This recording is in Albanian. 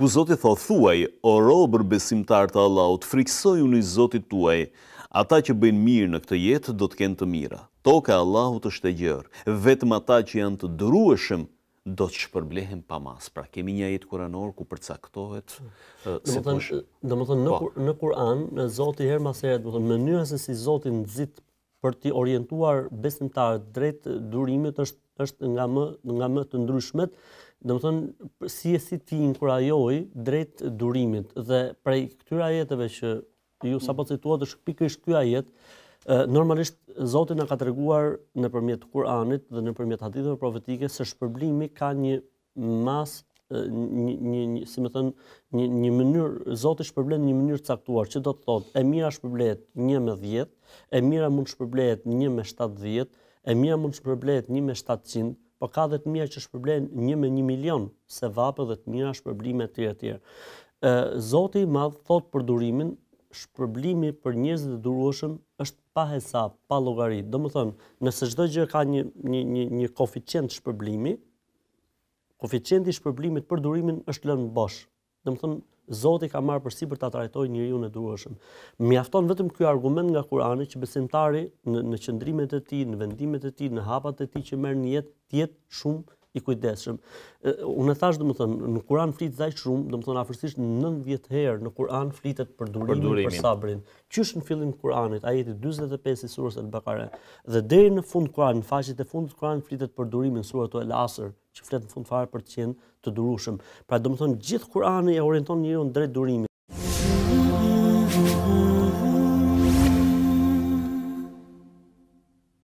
ku Zoti thot, thuaj, o robër besimtar të Allahut, friksojuni Zotit tuaj, ata që bëjnë mirë në këtë jetë do të kenë të mira. Toka e Allahut është e gjerë, vetëm ata që janë të dërueshëm do të shpërblehen pa mas. Pra kemi një ajet kuranor ku përcaktohet në Kur'an, Zoti her mas here, mënyra se si Zoti nxit për t'i orientuar besimtarët drejt durimit është nga më të ndryshmet, domethënë si ti inkurajoj drejt durimit. Dhe prej këtyre ajeteve që ju sapo cituat është pikërisht ky ajet, normalisht Zoti na ka treguar nëpërmjet Kur'anit dhe nëpërmjet haditheve profetike se shpërblimi ka një mas si më thënë, një mënyrë, Zoti shpërblen në një mënyrë caktuar, që do të thotë, e mira shpërblehet 1 me 10, e mira mund shpërblehet 1 me 70, e mira mund shpërblehet 1 me 700, po ka dhe të mira që shpërblehen 1 me 1 milion, se vape dhe të mira shpërblime të tjera. Zoti i Madh thot për durimin, shpërblimi për njerëzit e durueshëm është pa hesab, pa llogari. Domethënë, nëse çdo gjë ka një koeficient shpërblimi, koeficienti i shpërblimit për durimin është lënë bosh. Domethënë, Zoti ka marrë përsipër ta trajtojë njeriu në durueshëm. Mjafton vetëm ky argument nga Kurani që besimtari në qëndrimet e tij, në vendimet e tij, në hapat e tij që merr në jetë, të jetë shumë i kujdesshëm. Unë e thash domethënë, në Kur'an flitet aq shumë, domethënë afërsisht 90 herë në Kur'an flitet për durimin, për sabrin. Qysh në fillim të Kur'anit, ajeti 45 i surës Al-Baqara, dhe deri në fund Kur'an, në faqet e fundit Kur'an flitet për durimin, suratu Al-Asr, që flet në fund fare për të qenë të durueshëm. Pra domethënë gjithë Kur'ani e orienton njeriu drejt durimit.